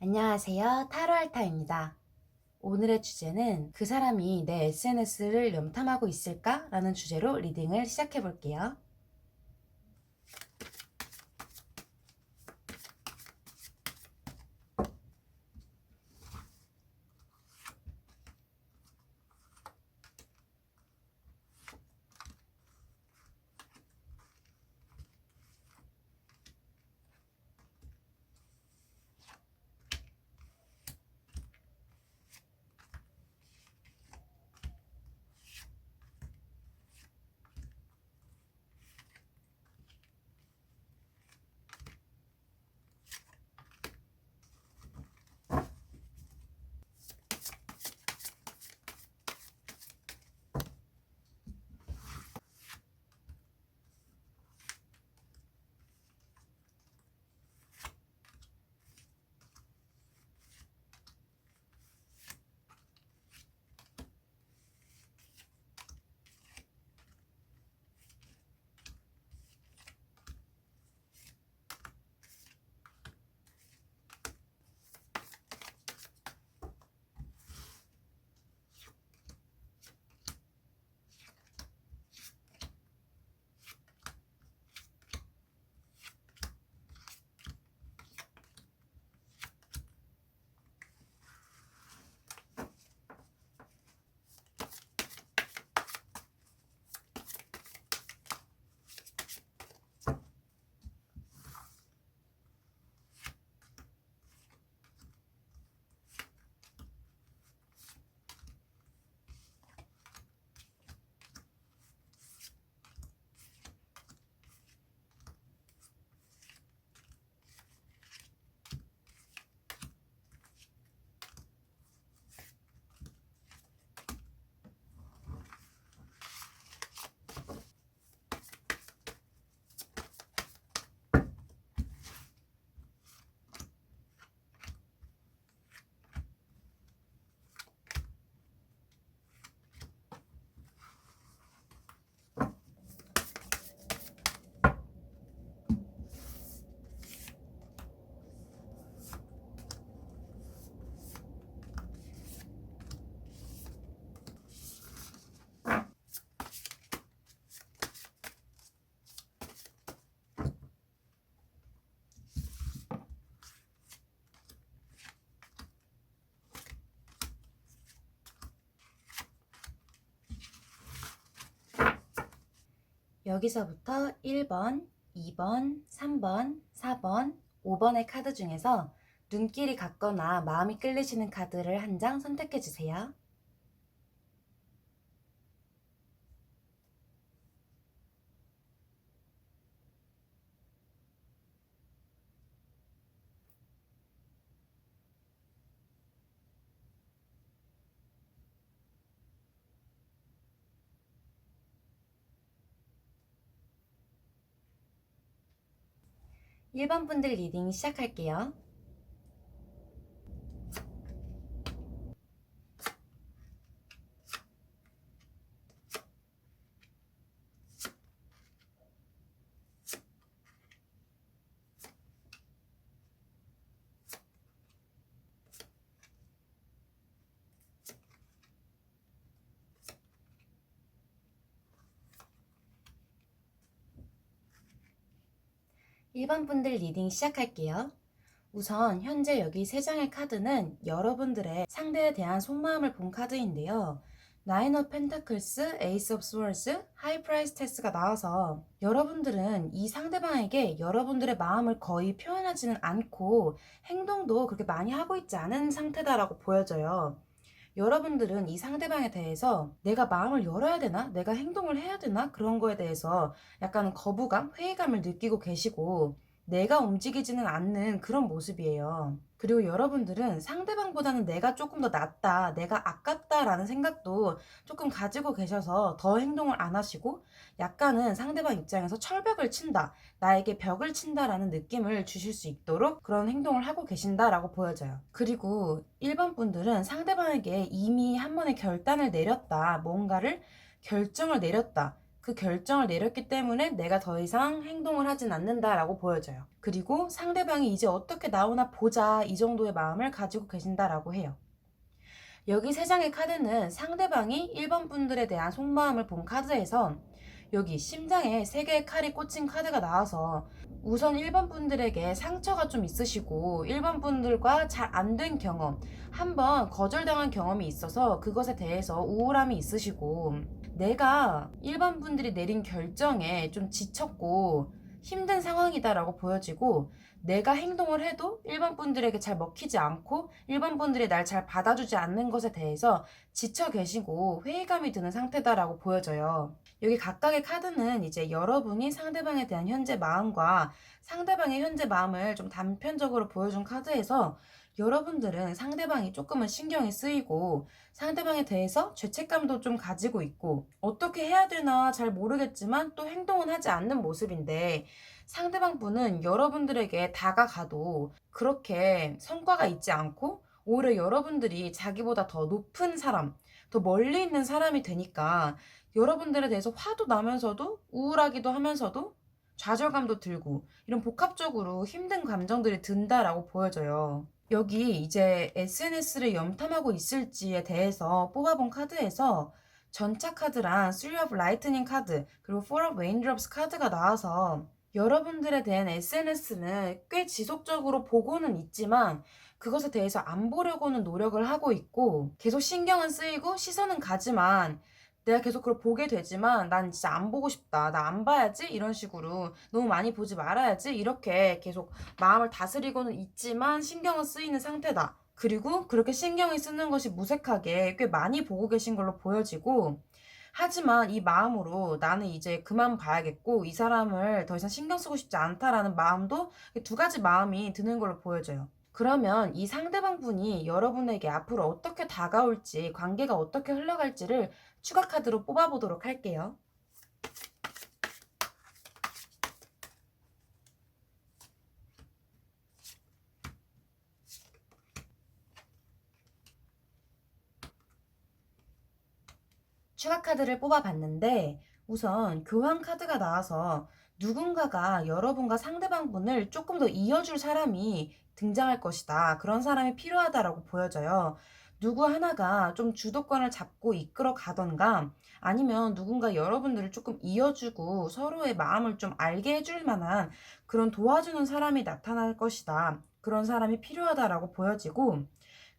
안녕하세요. 타로알타입니다. 오늘의 주제는 그 사람이 내 SNS를 염탐하고 있을까? 라는 주제로 리딩을 시작해 볼게요. 여기서부터 1번, 2번, 3번, 4번, 5번의 카드 중에서 눈길이 같거나 마음이 끌리시는 카드를 한 장 선택해 주세요. 일 번 분들 리딩 시작할게요. 1번 분들 리딩 시작할게요. 우선 현재 여기 3장의 카드는 여러분들의 상대에 대한 속마음을 본 카드인데요. 나인 오브 펜타클스, 에이스 오브 스워즈, 하이 프라이스테스가 나와서 여러분들은 이 상대방에게 여러분들의 마음을 거의 표현하지는 않고 행동도 그렇게 많이 하고 있지 않은 상태다라고 보여져요. 여러분들은 이 상대방에 대해서 내가 마음을 열어야 되나? 내가 행동을 해야 되나? 그런 거에 대해서 약간 거부감, 회의감을 느끼고 계시고 내가 움직이지는 않는 그런 모습이에요. 그리고 여러분들은 상대방보다는 내가 조금 더 낫다, 내가 아깝다라는 생각도 조금 가지고 계셔서 더 행동을 안 하시고 약간은 상대방 입장에서 철벽을 친다, 나에게 벽을 친다라는 느낌을 주실 수 있도록 그런 행동을 하고 계신다라고 보여져요. 그리고 1번 분들은 상대방에게 이미 한 번의 결단을 내렸다, 뭔가를 결정을 내렸다, 그 결정을 내렸기 때문에 내가 더 이상 행동을 하진 않는다라고 보여져요. 그리고 상대방이 이제 어떻게 나오나 보자 이 정도의 마음을 가지고 계신다라고 해요. 여기 3장의 카드는 상대방이 1번 분들에 대한 속마음을 본 카드에서 여기 심장에 3개의 칼이 꽂힌 카드가 나와서 우선 1번 분들에게 상처가 좀 있으시고 1번 분들과 잘 안 된 경험, 한번 거절당한 경험이 있어서 그것에 대해서 우울함이 있으시고 내가 1번 분들이 내린 결정에 좀 지쳤고 힘든 상황이다라고 보여지고 내가 행동을 해도 1번 분들에게 잘 먹히지 않고 1번 분들이 날 잘 받아주지 않는 것에 대해서 지쳐 계시고 회의감이 드는 상태다라고 보여져요. 여기 각각의 카드는 이제 여러분이 상대방에 대한 현재 마음과 상대방의 현재 마음을 좀 단편적으로 보여준 카드에서 여러분들은 상대방이 조금은 신경이 쓰이고 상대방에 대해서 죄책감도 좀 가지고 있고 어떻게 해야 되나 잘 모르겠지만 또 행동은 하지 않는 모습인데 상대방 분은 여러분들에게 다가가도 그렇게 성과가 있지 않고 오히려 여러분들이 자기보다 더 높은 사람, 더 멀리 있는 사람이 되니까 여러분들에 대해서 화도 나면서도 우울하기도 하면서도 좌절감도 들고 이런 복합적으로 힘든 감정들이 든다라고 보여져요. 여기 이제 SNS를 염탐하고 있을지에 대해서 뽑아본 카드에서 전차 카드랑 3 of Lightning 카드 그리고 4 of Raindrops 카드가 나와서 여러분들에 대한 SNS는 꽤 지속적으로 보고는 있지만 그것에 대해서 안 보려고는 노력을 하고 있고 계속 신경은 쓰이고 시선은 가지만 내가 계속 그걸 보게 되지만 난 진짜 안 보고 싶다. 나 안 봐야지. 이런 식으로 너무 많이 보지 말아야지. 이렇게 계속 마음을 다스리고는 있지만 신경은 쓰이는 상태다. 그리고 그렇게 신경이 쓰는 것이 무색하게 꽤 많이 보고 계신 걸로 보여지고 하지만 이 마음으로 나는 이제 그만 봐야겠고 이 사람을 더 이상 신경 쓰고 싶지 않다라는 마음도 2가지 마음이 드는 걸로 보여져요. 그러면 이 상대방 분이 여러분에게 앞으로 어떻게 다가올지, 관계가 어떻게 흘러갈지를 추가 카드로 뽑아보도록 할게요. 추가 카드를 뽑아봤는데 우선 교환 카드가 나와서 누군가가 여러분과 상대방 분을 조금 더 이어줄 사람이 등장할 것이다. 그런 사람이 필요하다라고 보여져요. 누구 하나가 좀 주도권을 잡고 이끌어 가던가 아니면 누군가 여러분들을 조금 이어주고 서로의 마음을 좀 알게 해줄 만한 그런 도와주는 사람이 나타날 것이다. 그런 사람이 필요하다라고 보여지고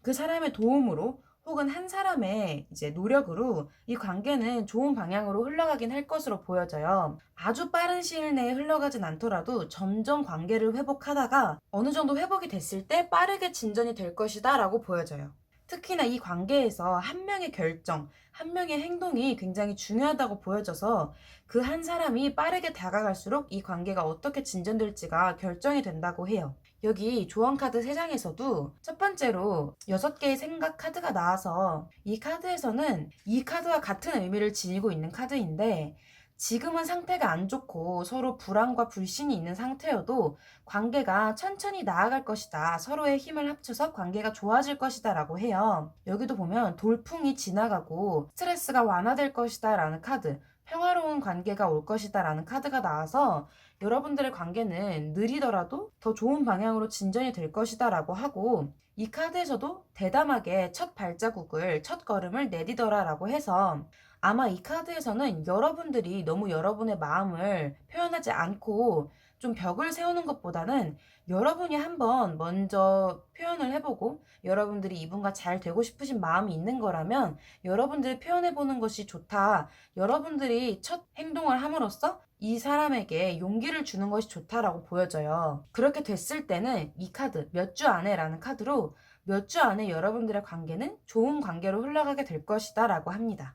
그 사람의 도움으로 혹은 한 사람의 이제 노력으로 이 관계는 좋은 방향으로 흘러가긴 할 것으로 보여져요. 아주 빠른 시일 내에 흘러가진 않더라도 점점 관계를 회복하다가 어느 정도 회복이 됐을 때 빠르게 진전이 될 것이다 라고 보여져요. 특히나 이 관계에서 한 명의 결정, 한 명의 행동이 굉장히 중요하다고 보여져서 그 한 사람이 빠르게 다가갈수록 이 관계가 어떻게 진전될지가 결정이 된다고 해요. 여기 조언 카드 3장에서도 첫 번째로 6개의 생각 카드가 나와서 이 카드에서는 이 카드와 같은 의미를 지니고 있는 카드인데 지금은 상태가 안 좋고 서로 불안과 불신이 있는 상태여도 관계가 천천히 나아갈 것이다. 서로의 힘을 합쳐서 관계가 좋아질 것이다 라고 해요. 여기도 보면 돌풍이 지나가고 스트레스가 완화될 것이다 라는 카드, 평화로운 관계가 올 것이다 라는 카드가 나와서 여러분들의 관계는 느리더라도 더 좋은 방향으로 진전이 될 것이다 라고 하고 이 카드에서도 대담하게 첫 발자국을, 첫 걸음을 내디더라 라고 해서 아마 이 카드에서는 여러분들이 너무 여러분의 마음을 표현하지 않고 좀 벽을 세우는 것보다는 여러분이 한번 먼저 표현을 해보고 여러분들이 이분과 잘 되고 싶으신 마음이 있는 거라면 여러분들이 표현해보는 것이 좋다. 여러분들이 첫 행동을 함으로써 이 사람에게 용기를 주는 것이 좋다라고 보여져요. 그렇게 됐을 때는 이 카드, 몇 주 안에 라는 카드로 몇 주 안에 여러분들의 관계는 좋은 관계로 흘러가게 될 것이다 라고 합니다.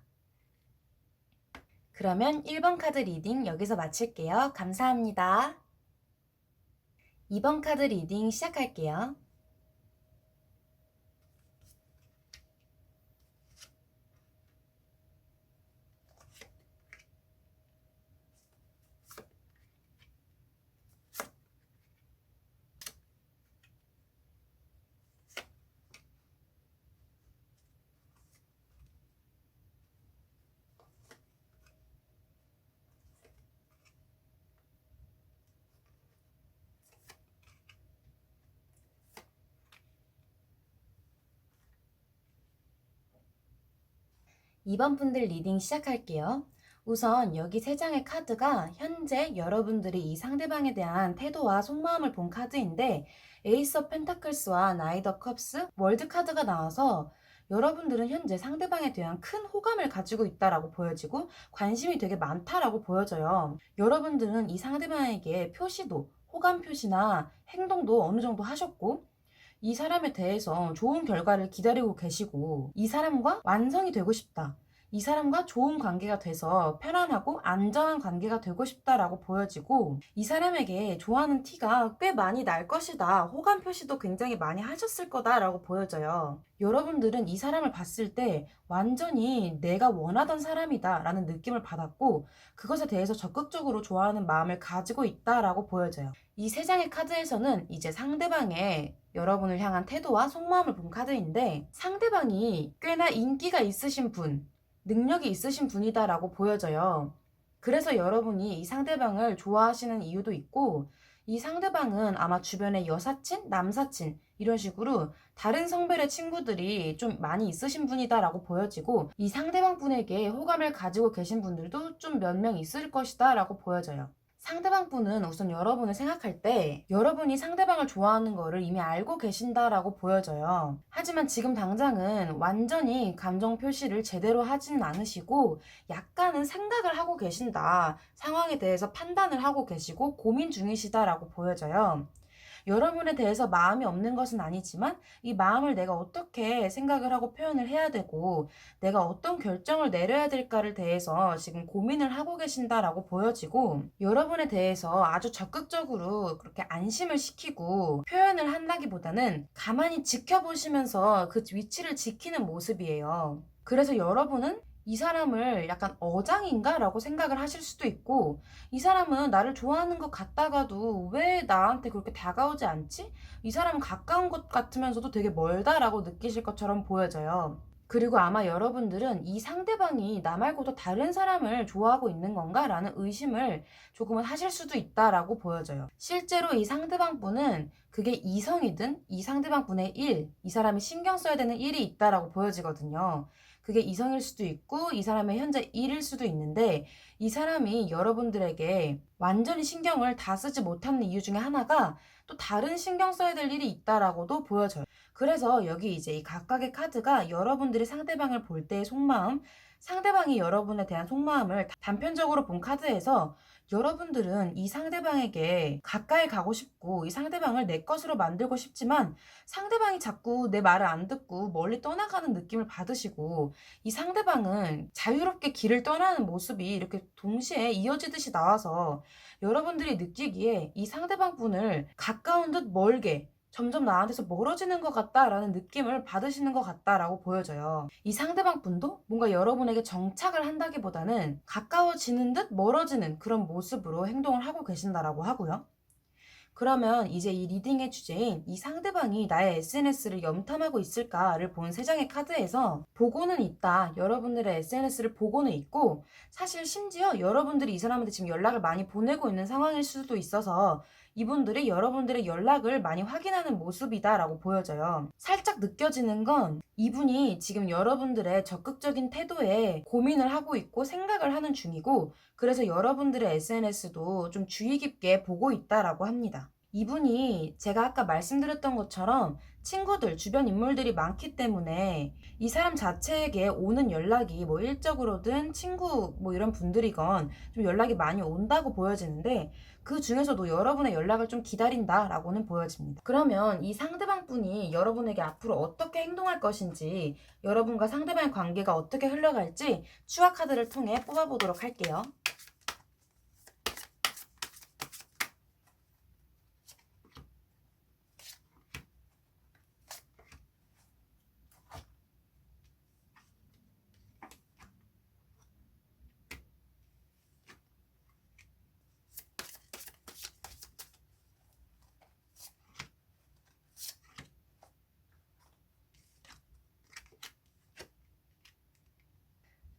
그러면 1번 카드 리딩 여기서 마칠게요. 감사합니다. 2번 카드 리딩 시작할게요. 2번 분들 리딩 시작할게요. 우선 여기 3장의 카드가 현재 여러분들이 이 상대방에 대한 태도와 속마음을 본 카드인데 에이스 오브 펜타클스와 나이트 오브 컵스, 월드 카드가 나와서 여러분들은 현재 상대방에 대한 큰 호감을 가지고 있다라고 보여지고 관심이 되게 많다라고 보여져요. 여러분들은 이 상대방에게 표시도, 호감 표시나 행동도 어느 정도 하셨고 이 사람에 대해서 좋은 결과를 기다리고 계시고 이 사람과 완성이 되고 싶다. 이 사람과 좋은 관계가 돼서 편안하고 안전한 관계가 되고 싶다라고 보여지고 이 사람에게 좋아하는 티가 꽤 많이 날 것이다. 호감 표시도 굉장히 많이 하셨을 거다라고 보여져요. 여러분들은 이 사람을 봤을 때 완전히 내가 원하던 사람이다 라는 느낌을 받았고 그것에 대해서 적극적으로 좋아하는 마음을 가지고 있다라고 보여져요. 이 3장의 카드에서는 이제 상대방의 여러분을 향한 태도와 속마음을 본 카드인데 상대방이 꽤나 인기가 있으신 분, 능력이 있으신 분이다라고 보여져요. 그래서 여러분이 이 상대방을 좋아하시는 이유도 있고 이 상대방은 아마 주변에 여사친, 남사친 이런 식으로 다른 성별의 친구들이 좀 많이 있으신 분이다라고 보여지고 이 상대방 분에게 호감을 가지고 계신 분들도 좀 몇 명 있을 것이다 라고 보여져요. 상대방 분은 우선 여러분을 생각할 때 여러분이 상대방을 좋아하는 거를 이미 알고 계신다라고 보여져요. 하지만 지금 당장은 완전히 감정 표시를 제대로 하지는 않으시고 약간은 생각을 하고 계신다. 상황에 대해서 판단을 하고 계시고 고민 중이시다라고 보여져요. 여러분에 대해서 마음이 없는 것은 아니지만 이 마음을 내가 어떻게 생각을 하고 표현을 해야 되고 내가 어떤 결정을 내려야 될까를 대해서 지금 고민을 하고 계신다라고 보여지고 여러분에 대해서 아주 적극적으로 그렇게 안심을 시키고 표현을 한다기보다는 가만히 지켜보시면서 그 위치를 지키는 모습이에요. 그래서 여러분은 이 사람을 약간 어장인가? 라고 생각을 하실 수도 있고 이 사람은 나를 좋아하는 것 같다가도 왜 나한테 그렇게 다가오지 않지? 이 사람은 가까운 것 같으면서도 되게 멀다라고 느끼실 것처럼 보여져요. 그리고 아마 여러분들은 이 상대방이 나 말고도 다른 사람을 좋아하고 있는 건가? 라는 의심을 조금은 하실 수도 있다라고 보여져요. 실제로 이 상대방 분은 그게 이성이든 이 상대방 분의 일, 이 사람이 신경 써야 되는 일이 있다라고 보여지거든요. 그게 이성일 수도 있고 이 사람의 현재 일일 수도 있는데 이 사람이 여러분들에게 완전히 신경을 다 쓰지 못하는 이유 중에 하나가 또 다른 신경 써야 될 일이 있다라고도 보여져요. 그래서 여기 이제 이 각각의 카드가 여러분들이 상대방을 볼 때의 속마음, 상대방이 여러분에 대한 속마음을 단편적으로 본 카드에서 여러분들은 이 상대방에게 가까이 가고 싶고 이 상대방을 내 것으로 만들고 싶지만 상대방이 자꾸 내 말을 안 듣고 멀리 떠나가는 느낌을 받으시고 이 상대방은 자유롭게 길을 떠나는 모습이 이렇게 동시에 이어지듯이 나와서 여러분들이 느끼기에 이 상대방 분을 가까운 듯 멀게 점점 나한테서 멀어지는 것 같다라는 느낌을 받으시는 것 같다라고 보여져요. 이 상대방 분도 뭔가 여러분에게 정착을 한다기보다는 가까워지는 듯 멀어지는 그런 모습으로 행동을 하고 계신다라고 하고요. 그러면 이제 이 리딩의 주제인 이 상대방이 나의 SNS를 염탐하고 있을까를 본 3장의 카드에서 보고는 있다. 여러분들의 SNS를 보고는 있고 사실 심지어 여러분들이 이 사람한테 지금 연락을 많이 보내고 있는 상황일 수도 있어서 이분들이 여러분들의 연락을 많이 확인하는 모습이다라고 보여져요. 살짝 느껴지는 건 이분이 지금 여러분들의 적극적인 태도에 고민을 하고 있고 생각을 하는 중이고 그래서 여러분들의 SNS도 좀 주의 깊게 보고 있다라고 합니다. 이분이 제가 아까 말씀드렸던 것처럼 친구들, 주변 인물들이 많기 때문에 이 사람 자체에게 오는 연락이 뭐 일적으로든 친구 뭐 이런 분들이건 좀 연락이 많이 온다고 보여지는데 그 중에서도 여러분의 연락을 좀 기다린다라고는 보여집니다. 그러면 이 상대방 분이 여러분에게 앞으로 어떻게 행동할 것인지 여러분과 상대방의 관계가 어떻게 흘러갈지 추가 카드를 통해 뽑아보도록 할게요.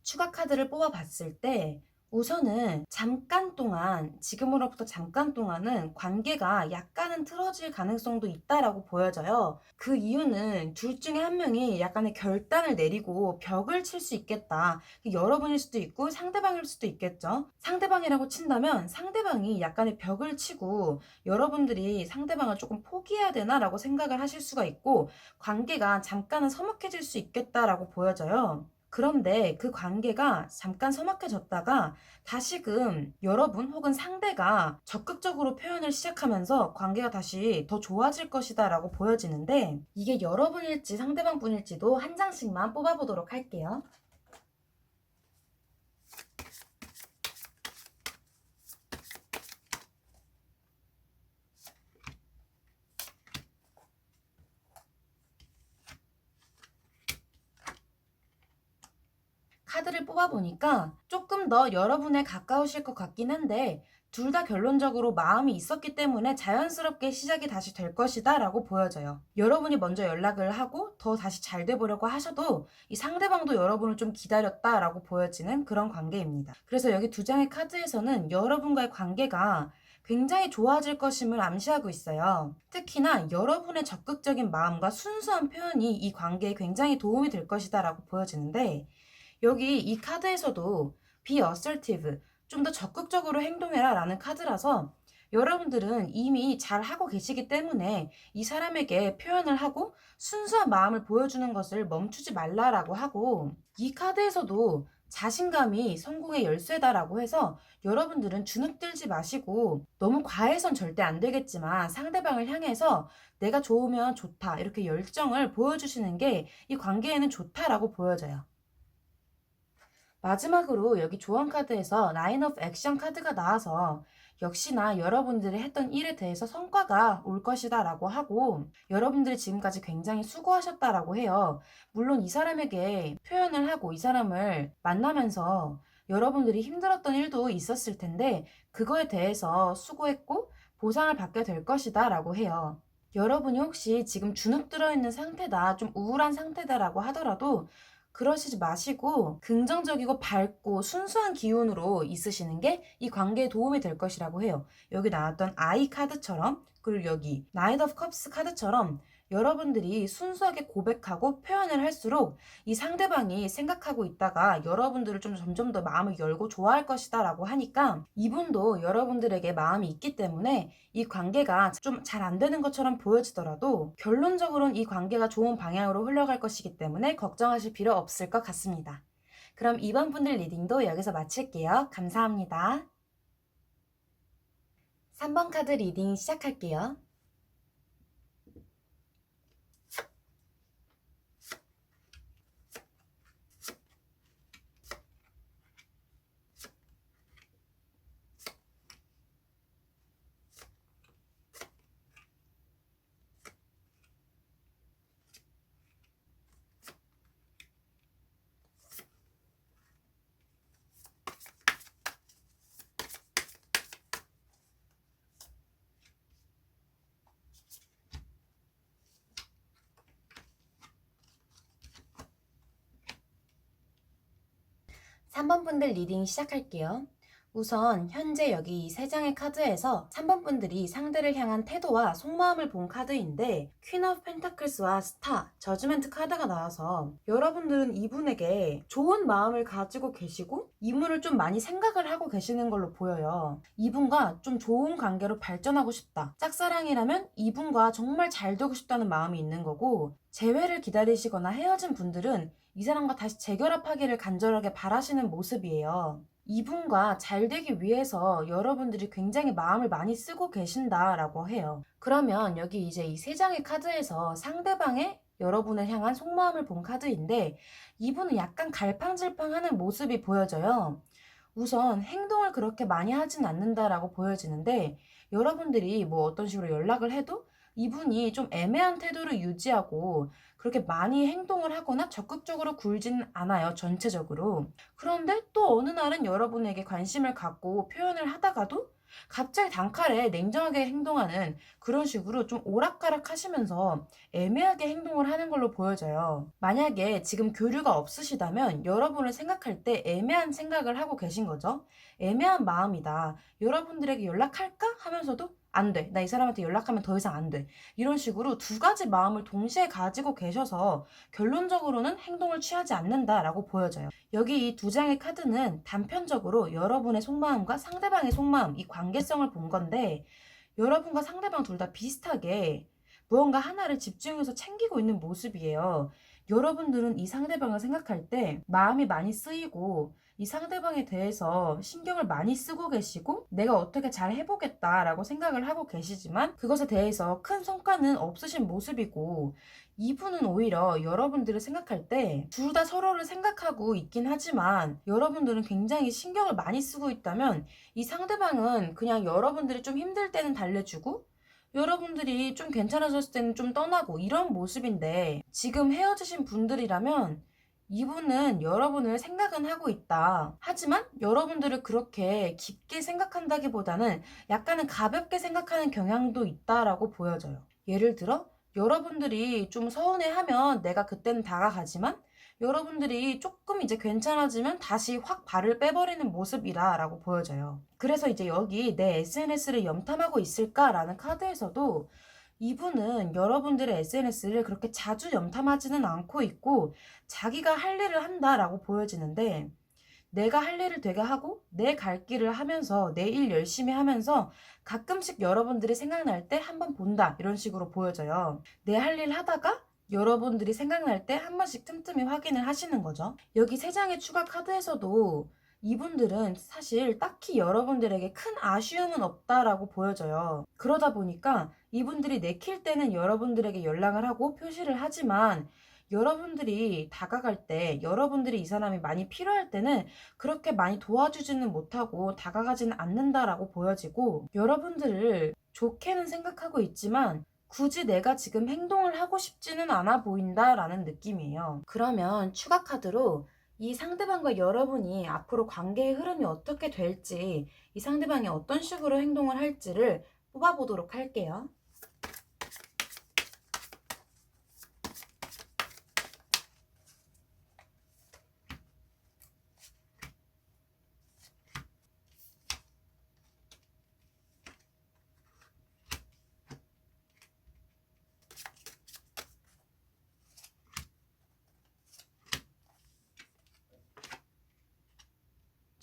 추가 카드를 뽑아봤을 때 우선은 잠깐 동안, 지금으로부터 잠깐 동안은 관계가 약간은 틀어질 가능성도 있다라고 보여져요. 그 이유는 둘 중에 한 명이 약간의 결단을 내리고 벽을 칠 수 있겠다. 여러분일 수도 있고 상대방일 수도 있겠죠. 상대방이라고 친다면 상대방이 약간의 벽을 치고 여러분들이 상대방을 조금 포기해야 되나라고 생각을 하실 수가 있고 관계가 잠깐은 서먹해질 수 있겠다라고 보여져요. 그런데 그 관계가 잠깐 서먹해졌다가 다시금 여러분 혹은 상대가 적극적으로 표현을 시작하면서 관계가 다시 더 좋아질 것이다 라고 보여지는데 이게 여러분일지 상대방분일지도 한 장씩만 뽑아보도록 할게요. 카드를 뽑아보니까 조금 더 여러분에 가까우실 것 같긴 한데 둘 다 결론적으로 마음이 있었기 때문에 자연스럽게 시작이 다시 될 것이다 라고 보여져요. 여러분이 먼저 연락을 하고 더 다시 잘 돼보려고 하셔도 이 상대방도 여러분을 좀 기다렸다 라고 보여지는 그런 관계입니다. 그래서 여기 두 장의 카드에서는 여러분과의 관계가 굉장히 좋아질 것임을 암시하고 있어요. 특히나 여러분의 적극적인 마음과 순수한 표현이 이 관계에 굉장히 도움이 될 것이다 라고 보여지는데 여기 이 카드에서도 be assertive, 좀 더 적극적으로 행동해라 라는 카드라서 여러분들은 이미 잘 하고 계시기 때문에 이 사람에게 표현을 하고 순수한 마음을 보여주는 것을 멈추지 말라라고 하고 이 카드에서도 자신감이 성공의 열쇠다라고 해서 여러분들은 주눅들지 마시고 너무 과해선 절대 안 되겠지만 상대방을 향해서 내가 좋으면 좋다 이렇게 열정을 보여주시는 게 이 관계에는 좋다라고 보여져요. 마지막으로 여기 조언 카드에서 라인 오브 액션 카드가 나와서 역시나 여러분들이 했던 일에 대해서 성과가 올 것이다 라고 하고 여러분들이 지금까지 굉장히 수고하셨다라고 해요. 물론 이 사람에게 표현을 하고 이 사람을 만나면서 여러분들이 힘들었던 일도 있었을 텐데 그거에 대해서 수고했고 보상을 받게 될 것이다 라고 해요. 여러분이 혹시 지금 주눅 들어있는 상태다, 좀 우울한 상태다라고 하더라도 그러시지 마시고 긍정적이고 밝고 순수한 기운으로 있으시는 게 이 관계에 도움이 될 것이라고 해요. 여기 나왔던 아이 카드처럼 그리고 여기 나이트 오브 컵스 카드처럼 여러분들이 순수하게 고백하고 표현을 할수록 이 상대방이 생각하고 있다가 여러분들을 좀 점점 더 마음을 열고 좋아할 것이다 라고 하니까 이분도 여러분들에게 마음이 있기 때문에 이 관계가 좀 잘 안 되는 것처럼 보여지더라도 결론적으로는 이 관계가 좋은 방향으로 흘러갈 것이기 때문에 걱정하실 필요 없을 것 같습니다. 그럼 이번 분들 리딩도 여기서 마칠게요. 감사합니다. 3번 카드 리딩 시작할게요. 3번 분들 리딩 시작할게요. 우선 현재 여기 이 3장의 카드에서 3번 분들이 상대를 향한 태도와 속마음을 본 카드인데 퀸 오브 펜타클스와 스타, 저지먼트 카드가 나와서 여러분들은 이분에게 좋은 마음을 가지고 계시고 이분을 좀 많이 생각을 하고 계시는 걸로 보여요. 이분과 좀 좋은 관계로 발전하고 싶다. 짝사랑이라면 이분과 정말 잘 되고 싶다는 마음이 있는 거고 재회를 기다리시거나 헤어진 분들은 이 사람과 다시 재결합하기를 간절하게 바라시는 모습이에요. 이분과 잘 되기 위해서 여러분들이 굉장히 마음을 많이 쓰고 계신다라고 해요. 그러면 여기 이제 이 3장의 카드에서 상대방의 여러분을 향한 속마음을 본 카드인데 이분은 약간 갈팡질팡하는 모습이 보여져요. 우선 행동을 그렇게 많이 하진 않는다라고 보여지는데 여러분들이 뭐 어떤 식으로 연락을 해도 이분이 좀 애매한 태도를 유지하고 그렇게 많이 행동을 하거나 적극적으로 굴진 않아요, 전체적으로. 그런데 또 어느 날은 여러분에게 관심을 갖고 표현을 하다가도 갑자기 단칼에 냉정하게 행동하는 그런 식으로 좀 오락가락 하시면서 애매하게 행동을 하는 걸로 보여져요. 만약에 지금 교류가 없으시다면 여러분을 생각할 때 애매한 생각을 하고 계신 거죠. 애매한 마음이다. 여러분들에게 연락할까? 하면서도 안 돼. 나 이 사람한테 연락하면 더 이상 안 돼. 이런 식으로 두 가지 마음을 동시에 가지고 계셔서 결론적으로는 행동을 취하지 않는다라고 보여져요. 여기 이 두 장의 카드는 단편적으로 여러분의 속마음과 상대방의 속마음, 이 관계성을 본 건데, 여러분과 상대방 둘 다 비슷하게 무언가 하나를 집중해서 챙기고 있는 모습이에요. 여러분들은 이 상대방을 생각할 때 마음이 많이 쓰이고 이 상대방에 대해서 신경을 많이 쓰고 계시고 내가 어떻게 잘 해보겠다라고 생각을 하고 계시지만 그것에 대해서 큰 성과는 없으신 모습이고, 이분은 오히려 여러분들을 생각할 때 둘 다 서로를 생각하고 있긴 하지만 여러분들은 굉장히 신경을 많이 쓰고 있다면 이 상대방은 그냥 여러분들이 좀 힘들 때는 달래주고 여러분들이 좀 괜찮아졌을 때는 좀 떠나고 이런 모습인데, 지금 헤어지신 분들이라면 이분은 여러분을 생각은 하고 있다. 하지만 여러분들을 그렇게 깊게 생각한다기보다는 약간은 가볍게 생각하는 경향도 있다라고 보여져요. 예를 들어 여러분들이 좀 서운해하면 내가 그때는 다가가지만 여러분들이 조금 이제 괜찮아지면 다시 확 발을 빼버리는 모습이라고 보여져요. 그래서 이제 여기 내 SNS를 염탐하고 있을까라는 카드에서도 이분은 여러분들의 SNS를 그렇게 자주 염탐하지는 않고 있고 자기가 할 일을 한다라고 보여지는데, 내가 할 일을 되게 하고 내 갈 길을 하면서 내 일 열심히 하면서 가끔씩 여러분들이 생각날 때 한번 본다 이런 식으로 보여져요. 내 할 일 하다가 여러분들이 생각날 때 한 번씩 틈틈이 확인을 하시는 거죠. 여기 세 장의 추가 카드에서도 이분들은 사실 딱히 여러분들에게 큰 아쉬움은 없다라고 보여져요. 그러다 보니까 이분들이 내킬 때는 여러분들에게 연락을 하고 표시를 하지만 여러분들이 다가갈 때, 여러분들이 이 사람이 많이 필요할 때는 그렇게 많이 도와주지는 못하고 다가가지는 않는다라고 보여지고, 여러분들을 좋게는 생각하고 있지만 굳이 내가 지금 행동을 하고 싶지는 않아 보인다라는 느낌이에요. 그러면 추가 카드로 이 상대방과 여러분이 앞으로 관계의 흐름이 어떻게 될지, 이 상대방이 어떤 식으로 행동을 할지를 뽑아보도록 할게요.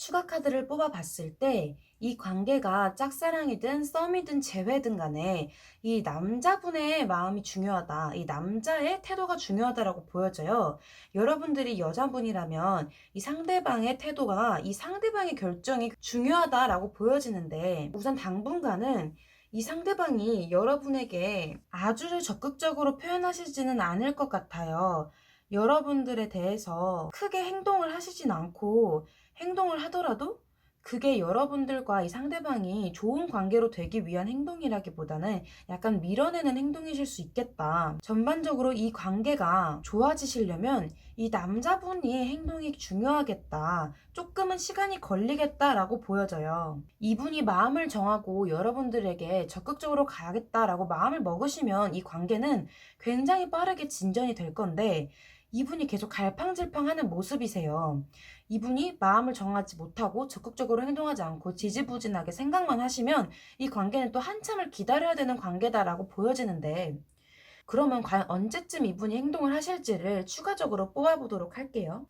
추가 카드를 뽑아봤을 때 이 관계가 짝사랑이든 썸이든 재회든 간에 이 남자분의 마음이 중요하다. 이 남자의 태도가 중요하다라고 보여져요. 여러분들이 여자분이라면 이 상대방의 태도가 이 상대방의 결정이 중요하다라고 보여지는데, 우선 당분간은 이 상대방이 여러분에게 아주 적극적으로 표현하시지는 않을 것 같아요. 여러분들에 대해서 크게 행동을 하시진 않고, 행동을 하더라도 그게 여러분들과 이 상대방이 좋은 관계로 되기 위한 행동이라기보다는 약간 밀어내는 행동이실 수 있겠다. 전반적으로 이 관계가 좋아지시려면 이 남자분이 행동이 중요하겠다. 조금은 시간이 걸리겠다라고 보여져요. 이분이 마음을 정하고 여러분들에게 적극적으로 가야겠다라고 마음을 먹으시면 이 관계는 굉장히 빠르게 진전이 될 건데, 이분이 계속 갈팡질팡하는 모습이세요. 이분이 마음을 정하지 못하고 적극적으로 행동하지 않고 지지부진하게 생각만 하시면 이 관계는 또 한참을 기다려야 되는 관계다라고 보여지는데, 그러면 과연 언제쯤 이분이 행동을 하실지를 추가적으로 뽑아보도록 할게요.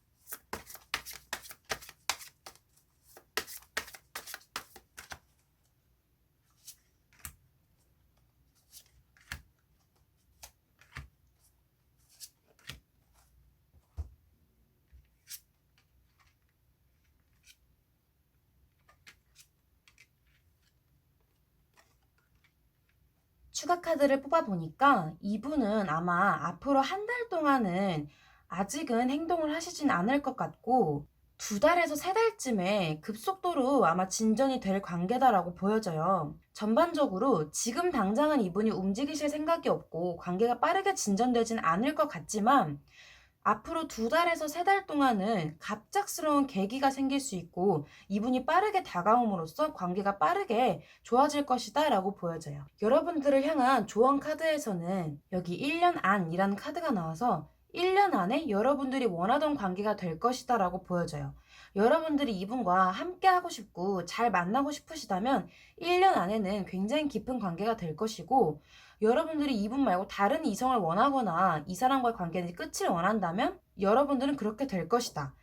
추가 카드를 뽑아보니까 이분은 아마 앞으로 한 달 동안은 아직은 행동을 하시진 않을 것 같고, 두 달에서 세 달쯤에 급속도로 아마 진전이 될 관계다라고 보여져요. 전반적으로 지금 당장은 이분이 움직이실 생각이 없고 관계가 빠르게 진전되진 않을 것 같지만 앞으로 2달에서 3달 동안은 갑작스러운 계기가 생길 수 있고 이분이 빠르게 다가옴으로써 관계가 빠르게 좋아질 것이다 라고 보여져요. 여러분들을 향한 조언 카드에서는 여기 1년 안이라는 카드가 나와서 1년 안에 여러분들이 원하던 관계가 될 것이다 라고 보여져요. 여러분들이 이분과 함께 하고 싶고 잘 만나고 싶으시다면 1년 안에는 굉장히 깊은 관계가 될 것이고, 여러분들이 이분 말고 다른 이성을 원하거나 이 사람과의 관계는 끝을 원한다면 여러분들은 그렇게 될 것이다.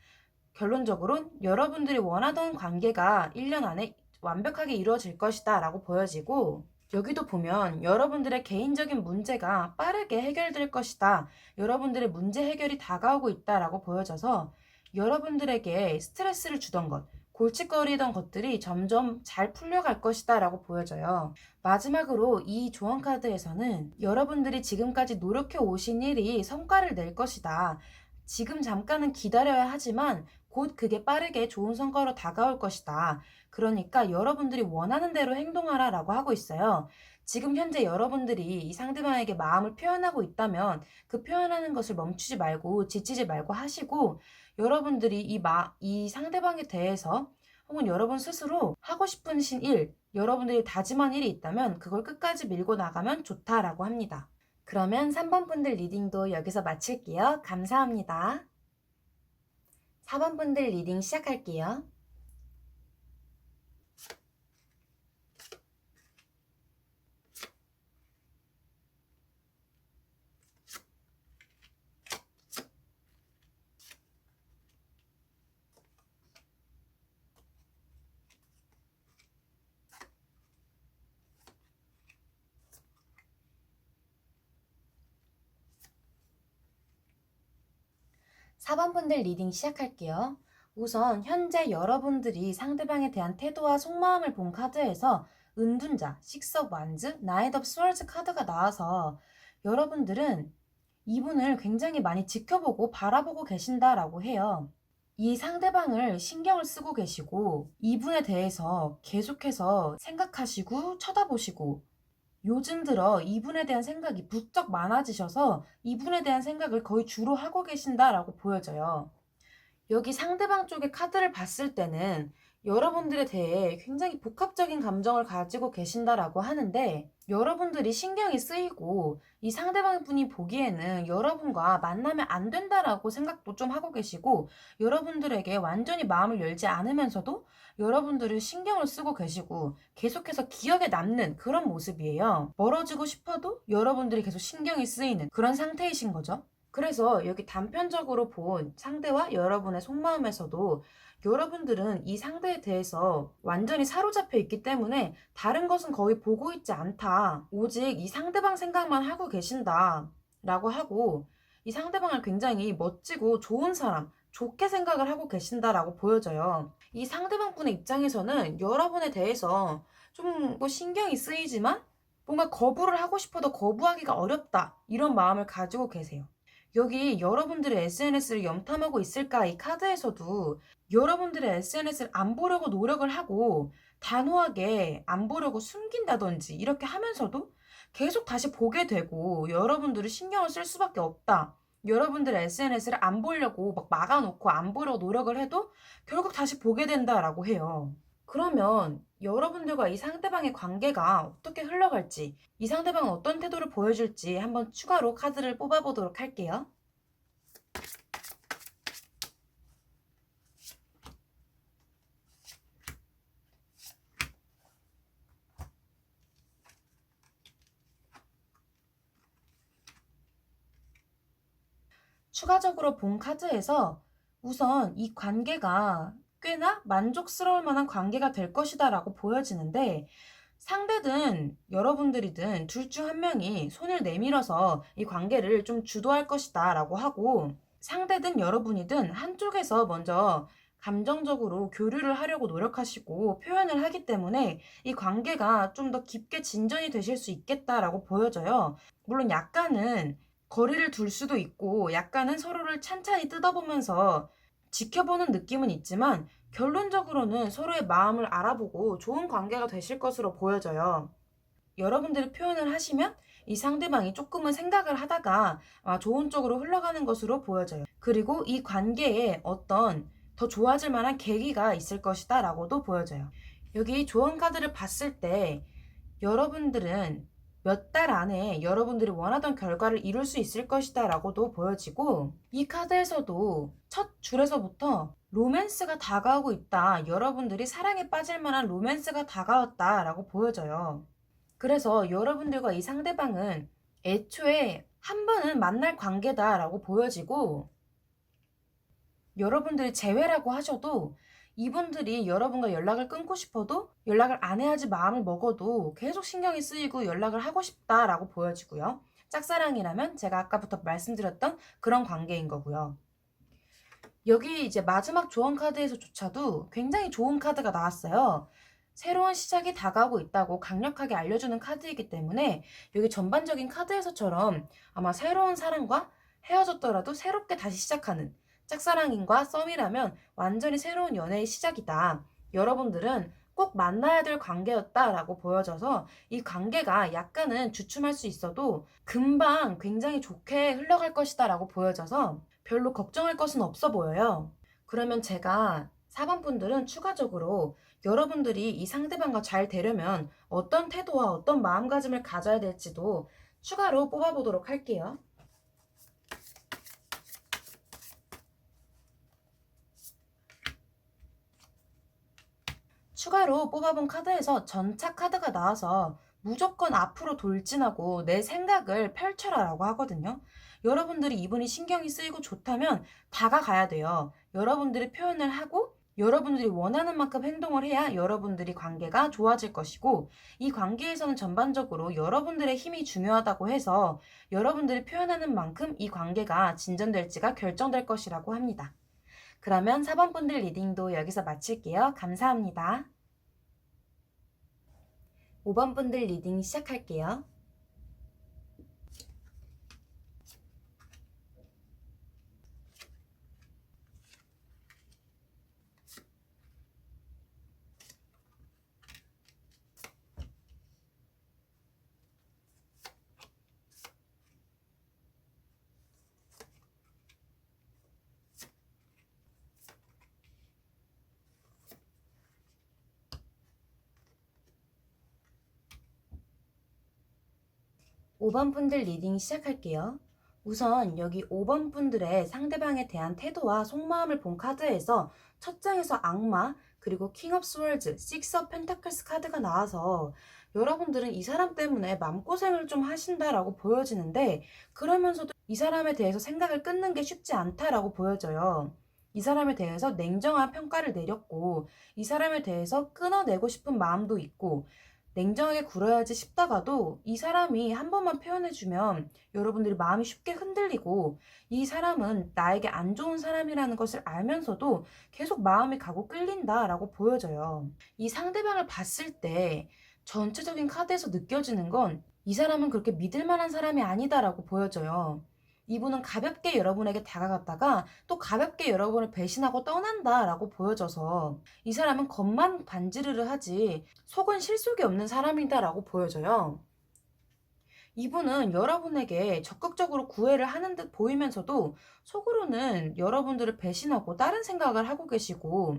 결론적으로 여러분들이 원하던 관계가 1년 안에 완벽하게 이루어질 것이다 라고 보여지고, 여기도 보면 여러분들의 개인적인 문제가 빠르게 해결될 것이다. 여러분들의 문제 해결이 다가오고 있다라고 보여져서 여러분들에게 스트레스를 주던 것, 골칫거리던 것들이 점점 잘 풀려갈 것이다 라고 보여져요. 마지막으로 이 조언 카드에서는 여러분들이 지금까지 노력해 오신 일이 성과를 낼 것이다. 지금 잠깐은 기다려야 하지만 곧 그게 빠르게 좋은 성과로 다가올 것이다. 그러니까 여러분들이 원하는 대로 행동하라 라고 하고 있어요. 지금 현재 여러분들이 이 상대방에게 마음을 표현하고 있다면 그 표현하는 것을 멈추지 말고 지치지 말고 하시고, 여러분들이 이 상대방에 대해서 혹은 여러분 스스로 하고 싶으신 일, 여러분들이 다짐한 일이 있다면 그걸 끝까지 밀고 나가면 좋다라고 합니다. 그러면 3번 분들 리딩도 여기서 마칠게요. 감사합니다. 4번 분들 리딩 시작할게요. 4번 분들 리딩 시작할게요. 우선 현재 여러분들이 상대방에 대한 태도와 속마음을 본 카드에서 은둔자, 식스 오브 완즈, 나이트 오브 스월즈 카드가 나와서 여러분들은 이분을 굉장히 많이 지켜보고 바라보고 계신다라고 해요. 이 상대방을 신경을 쓰고 계시고 이분에 대해서 계속해서 생각하시고 쳐다보시고, 요즘 들어 이분에 대한 생각이 부쩍 많아지셔서 이분에 대한 생각을 거의 주로 하고 계신다라고 보여져요. 여기 상대방 쪽의 카드를 봤을 때는 여러분들에 대해 굉장히 복합적인 감정을 가지고 계신다라고 하는데, 여러분들이 신경이 쓰이고 이 상대방 분이 보기에는 여러분과 만나면 안 된다라고 생각도 좀 하고 계시고, 여러분들에게 완전히 마음을 열지 않으면서도 여러분들을 신경을 쓰고 계시고 계속해서 기억에 남는 그런 모습이에요. 멀어지고 싶어도 여러분들이 계속 신경이 쓰이는 그런 상태이신 거죠. 그래서 여기 단편적으로 본 상대와 여러분의 속마음에서도 여러분들은 이 상대에 대해서 완전히 사로잡혀 있기 때문에 다른 것은 거의 보고 있지 않다. 오직 이 상대방 생각만 하고 계신다. 라고 하고, 이 상대방을 굉장히 멋지고 좋은 사람, 좋게 생각을 하고 계신다라고 보여져요. 이 상대방 분의 입장에서는 여러분에 대해서 좀 뭐 신경이 쓰이지만 뭔가 거부를 하고 싶어도 거부하기가 어렵다. 이런 마음을 가지고 계세요. 여기 여러분들의 SNS를 염탐하고 있을까? 이 카드에서도 여러분들의 SNS를 안 보려고 노력을 하고 단호하게 안 보려고 숨긴다든지 이렇게 하면서도 계속 다시 보게 되고 여러분들을 신경을 쓸 수밖에 없다. 여러분들의 SNS를 안 보려고 막 막아놓고 안 보려고 노력을 해도 결국 다시 보게 된다라고 해요. 그러면 여러분들과 이 상대방의 관계가 어떻게 흘러갈지, 이 상대방은 어떤 태도를 보여줄지 한번 추가로 카드를 뽑아보도록 할게요. 추가적으로 본 카드에서 우선 이 관계가 꽤나 만족스러울 만한 관계가 될 것이다 라고 보여지는데, 상대든 여러분들이든 둘 중 한 명이 손을 내밀어서 이 관계를 좀 주도할 것이다 라고 하고, 상대든 여러분이든 한쪽에서 먼저 감정적으로 교류를 하려고 노력하시고 표현을 하기 때문에 이 관계가 좀 더 깊게 진전이 되실 수 있겠다라고 보여져요. 물론 약간은 거리를 둘 수도 있고 약간은 서로를 찬찬히 뜯어보면서 지켜보는 느낌은 있지만 결론적으로는 서로의 마음을 알아보고 좋은 관계가 되실 것으로 보여져요. 여러분들이 표현을 하시면 이 상대방이 조금은 생각을 하다가 좋은 쪽으로 흘러가는 것으로 보여져요. 그리고 이 관계에 어떤 더 좋아질 만한 계기가 있을 것이다 라고도 보여져요. 여기 조언 카드를 봤을 때 여러분들은 몇 달 안에 여러분들이 원하던 결과를 이룰 수 있을 것이다 라고도 보여지고, 이 카드에서도 첫 줄에서부터 로맨스가 다가오고 있다, 여러분들이 사랑에 빠질 만한 로맨스가 다가왔다 라고 보여져요. 그래서 여러분들과 이 상대방은 애초에 한 번은 만날 관계다 라고 보여지고, 여러분들이 재회라고 하셔도 이분들이 여러분과 연락을 끊고 싶어도 연락을 안 해야지 마음을 먹어도 계속 신경이 쓰이고 연락을 하고 싶다라고 보여지고요. 짝사랑이라면 제가 아까부터 말씀드렸던 그런 관계인 거고요. 여기 이제 마지막 조언 카드에서조차도 굉장히 좋은 카드가 나왔어요. 새로운 시작이 다가오고 있다고 강력하게 알려주는 카드이기 때문에 여기 전반적인 카드에서처럼 아마 새로운 사람과 헤어졌더라도 새롭게 다시 시작하는, 짝사랑인과 썸이라면 완전히 새로운 연애의 시작이다, 여러분들은 꼭 만나야 될 관계였다라고 보여져서 이 관계가 약간은 주춤할 수 있어도 금방 굉장히 좋게 흘러갈 것이다 라고 보여져서 별로 걱정할 것은 없어 보여요. 그러면 제가 4번 분들은 추가적으로 여러분들이 이 상대방과 잘 되려면 어떤 태도와 어떤 마음가짐을 가져야 될지도 추가로 뽑아보도록 할게요. 추가로 뽑아본 카드에서 전차 카드가 나와서 무조건 앞으로 돌진하고 내 생각을 펼쳐라 라고 하거든요. 여러분들이 이분이 신경이 쓰이고 좋다면 다가가야 돼요. 여러분들이 표현을 하고 여러분들이 원하는 만큼 행동을 해야 여러분들이 관계가 좋아질 것이고, 이 관계에서는 전반적으로 여러분들의 힘이 중요하다고 해서 여러분들이 표현하는 만큼 이 관계가 진전될지가 결정될 것이라고 합니다. 그러면 4번 분들 리딩도 여기서 마칠게요. 감사합니다. 5번 분들 리딩 시작할게요. 5번 분들 리딩 시작할게요. 우선 여기 5번 분들의 상대방에 대한 태도와 속마음을 본 카드에서 첫 장에서 악마, 그리고 킹 오브 스월드, 식스 오브 펜타클스 카드가 나와서 여러분들은 이 사람 때문에 마음고생을 좀 하신다라고 보여지는데, 그러면서도 이 사람에 대해서 생각을 끊는 게 쉽지 않다라고 보여져요. 이 사람에 대해서 냉정한 평가를 내렸고, 이 사람에 대해서 끊어내고 싶은 마음도 있고, 냉정하게 굴어야지 싶다가도 이 사람이 한 번만 표현해주면 여러분들이 마음이 쉽게 흔들리고, 이 사람은 나에게 안 좋은 사람이라는 것을 알면서도 계속 마음이 가고 끌린다라고 보여져요. 이 상대방을 봤을 때 전체적인 카드에서 느껴지는 건 이 사람은 그렇게 믿을 만한 사람이 아니다라고 보여져요. 이분은 가볍게 여러분에게 다가갔다가 또 가볍게 여러분을 배신하고 떠난다라고 보여져서 이 사람은 겉만 반지르르 하지 속은 실속이 없는 사람이다라고 보여져요. 이분은 여러분에게 적극적으로 구애를 하는 듯 보이면서도 속으로는 여러분들을 배신하고 다른 생각을 하고 계시고,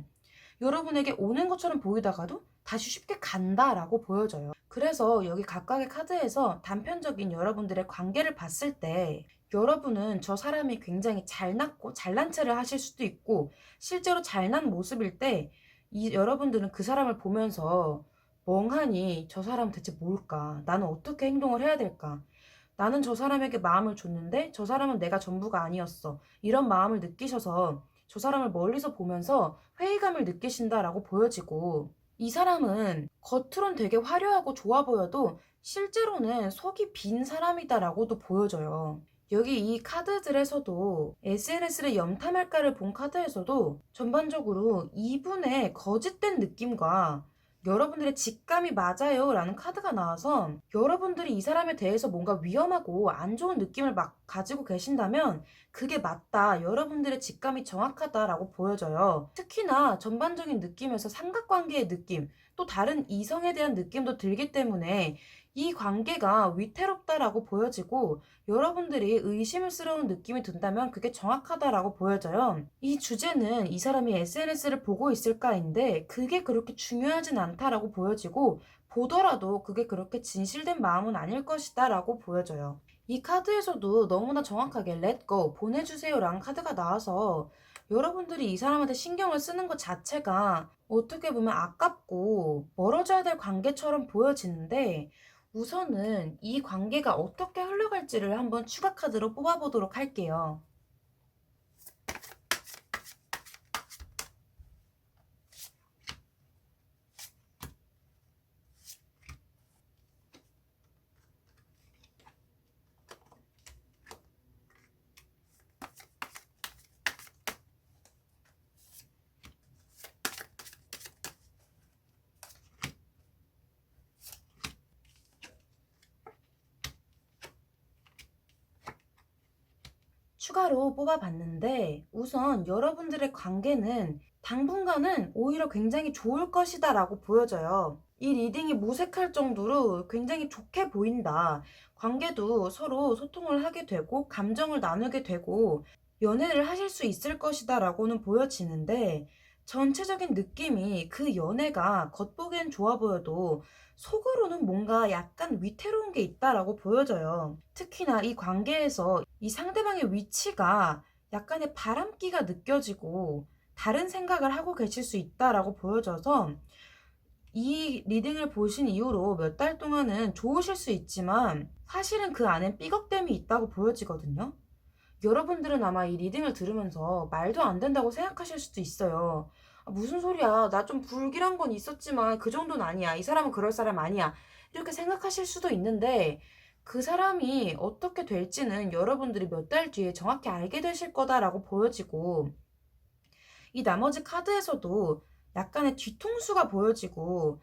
여러분에게 오는 것처럼 보이다가도 다시 쉽게 간다라고 보여져요. 그래서 여기 각각의 카드에서 단편적인 여러분들의 관계를 봤을 때 여러분은 저 사람이 굉장히 잘났고 잘난 체를 하실 수도 있고, 실제로 잘난 모습일 때 여러분들은 그 사람을 보면서 멍하니 저 사람 대체 뭘까? 나는 어떻게 행동을 해야 될까? 나는 저 사람에게 마음을 줬는데 저 사람은 내가 전부가 아니었어, 이런 마음을 느끼셔서 저 사람을 멀리서 보면서 회의감을 느끼신다라고 보여지고, 이 사람은 겉으론 되게 화려하고 좋아 보여도 실제로는 속이 빈 사람이다라고도 보여져요. 여기 이 카드들에서도 SNS를 염탐할까를 본 카드에서도 전반적으로 이분의 거짓된 느낌과 여러분들의 직감이 맞아요 라는 카드가 나와서 여러분들이 이 사람에 대해서 뭔가 위험하고 안 좋은 느낌을 막 가지고 계신다면 그게 맞다, 여러분들의 직감이 정확하다라고 보여져요. 특히나 전반적인 느낌에서 삼각관계의 느낌, 또 다른 이성에 대한 느낌도 들기 때문에 이 관계가 위태롭다라고 보여지고 여러분들이 의심스러운 느낌이 든다면 그게 정확하다라고 보여져요. 이 주제는 이 사람이 SNS를 보고 있을까인데 그게 그렇게 중요하진 않다라고 보여지고 보더라도 그게 그렇게 진실된 마음은 아닐 것이다라고 보여져요. 이 카드에서도 너무나 정확하게 Let go, 보내주세요 라는 카드가 나와서 여러분들이 이 사람한테 신경을 쓰는 것 자체가 어떻게 보면 아깝고 멀어져야 될 관계처럼 보여지는데 우선은 이 관계가 어떻게 흘러갈지를 한번 추가 카드로 뽑아보도록 할게요. 추가로 뽑아봤는데 우선 여러분들의 관계는 당분간은 오히려 굉장히 좋을 것이다 라고 보여져요. 이 리딩이 무색할 정도로 굉장히 좋게 보인다. 관계도 서로 소통을 하게 되고 감정을 나누게 되고 연애를 하실 수 있을 것이다 라고는 보여지는데 전체적인 느낌이 그 연애가 겉보기엔 좋아 보여도 속으로는 뭔가 약간 위태로운 게 있다라고 보여져요. 특히나 이 관계에서 이 상대방의 위치가 약간의 바람기가 느껴지고 다른 생각을 하고 계실 수 있다라고 보여져서 이 리딩을 보신 이후로 몇 달 동안은 좋으실 수 있지만 사실은 그 안엔 삐걱됨이 있다고 보여지거든요. 여러분들은 아마 이 리딩을 들으면서 말도 안 된다고 생각하실 수도 있어요. 아, 무슨 소리야. 나 좀 불길한 건 있었지만 그 정도는 아니야. 이 사람은 그럴 사람 아니야. 이렇게 생각하실 수도 있는데 그 사람이 어떻게 될지는 여러분들이 몇 달 뒤에 정확히 알게 되실 거다라고 보여지고 이 나머지 카드에서도 약간의 뒤통수가 보여지고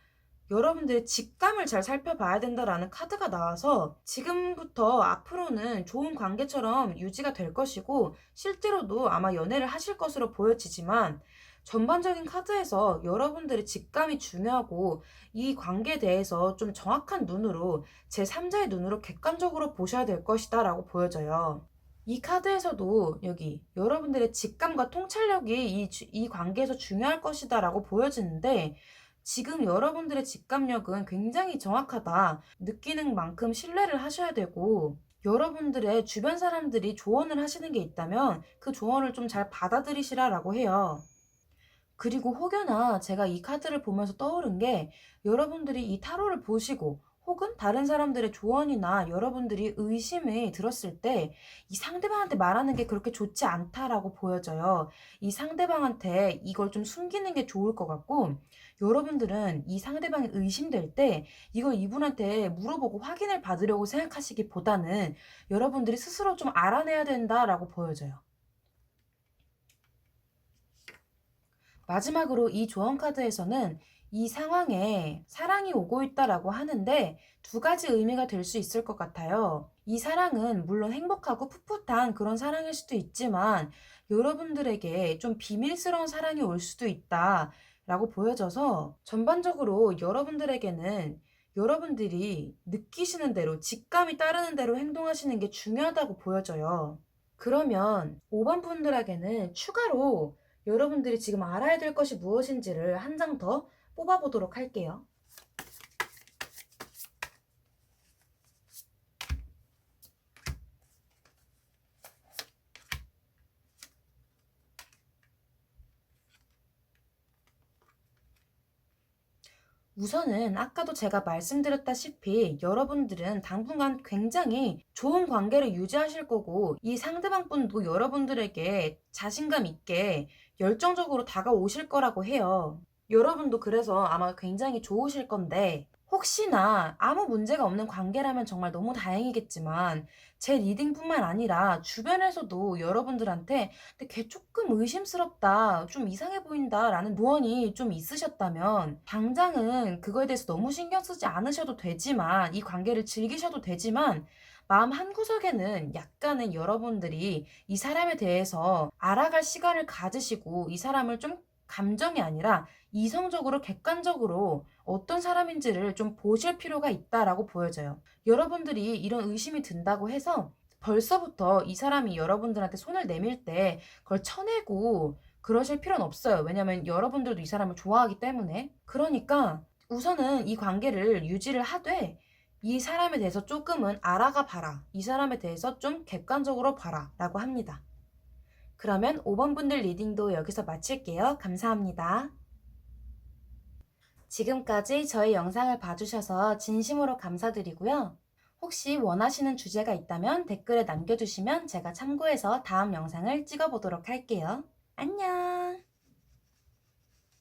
여러분들의 직감을 잘 살펴봐야 된다라는 카드가 나와서 지금부터 앞으로는 좋은 관계처럼 유지가 될 것이고 실제로도 아마 연애를 하실 것으로 보여지지만 전반적인 카드에서 여러분들의 직감이 중요하고 이 관계에 대해서 좀 정확한 눈으로 제3자의 눈으로 객관적으로 보셔야 될 것이다 라고 보여져요. 이 카드에서도 여기 여러분들의 직감과 통찰력이 이 관계에서 중요할 것이다 라고 보여지는데 지금 여러분들의 직감력은 굉장히 정확하다. 느끼는 만큼 신뢰를 하셔야 되고 여러분들의 주변 사람들이 조언을 하시는 게 있다면 그 조언을 좀 잘 받아들이시라라고 해요. 그리고 혹여나 제가 이 카드를 보면서 떠오른 게 여러분들이 이 타로를 보시고 혹은 다른 사람들의 조언이나 여러분들이 의심이 들었을 때 이 상대방한테 말하는 게 그렇게 좋지 않다라고 보여져요. 이 상대방한테 이걸 좀 숨기는 게 좋을 것 같고 여러분들은 이 상대방이 의심될 때 이걸 이분한테 물어보고 확인을 받으려고 생각하시기보다는 여러분들이 스스로 좀 알아내야 된다라고 보여져요. 마지막으로 이 조언 카드에서는 이 상황에 사랑이 오고 있다라고 하는데 두 가지 의미가 될 수 있을 것 같아요. 이 사랑은 물론 행복하고 풋풋한 그런 사랑일 수도 있지만 여러분들에게 좀 비밀스러운 사랑이 올 수도 있다라고 보여져서 전반적으로 여러분들에게는 여러분들이 느끼시는 대로 직감이 따르는 대로 행동하시는 게 중요하다고 보여져요. 그러면 5번 분들에게는 추가로 여러분들이 지금 알아야 될 것이 무엇인지를 한 장 더 뽑아보도록 할게요. 우선은 아까도 제가 말씀드렸다시피 여러분들은 당분간 굉장히 좋은 관계를 유지하실 거고 이 상대방 분도 여러분들에게 자신감 있게 열정적으로 다가오실 거라고 해요. 여러분도 그래서 아마 굉장히 좋으실 건데 혹시나 아무 문제가 없는 관계라면 정말 너무 다행이겠지만 제 리딩뿐만 아니라 주변에서도 여러분들한테 근데 걔 조금 의심스럽다, 좀 이상해 보인다라는 조언이 좀 있으셨다면 당장은 그거에 대해서 너무 신경 쓰지 않으셔도 되지만 이 관계를 즐기셔도 되지만 마음 한구석에는 약간은 여러분들이 이 사람에 대해서 알아갈 시간을 가지시고 이 사람을 좀 감정이 아니라 이성적으로 객관적으로 어떤 사람인지를 좀 보실 필요가 있다라고 보여져요. 여러분들이 이런 의심이 든다고 해서 벌써부터 이 사람이 여러분들한테 손을 내밀 때 그걸 쳐내고 그러실 필요는 없어요. 왜냐면 여러분들도 이 사람을 좋아하기 때문에. 그러니까 우선은 이 관계를 유지를 하되 이 사람에 대해서 조금은 알아가 봐라. 이 사람에 대해서 좀 객관적으로 봐라. 라고 합니다. 그러면 5번 분들 리딩도 여기서 마칠게요. 감사합니다. 지금까지 저희 영상을 봐주셔서 진심으로 감사드리고요. 혹시 원하시는 주제가 있다면 댓글에 남겨주시면 제가 참고해서 다음 영상을 찍어보도록 할게요. 안녕!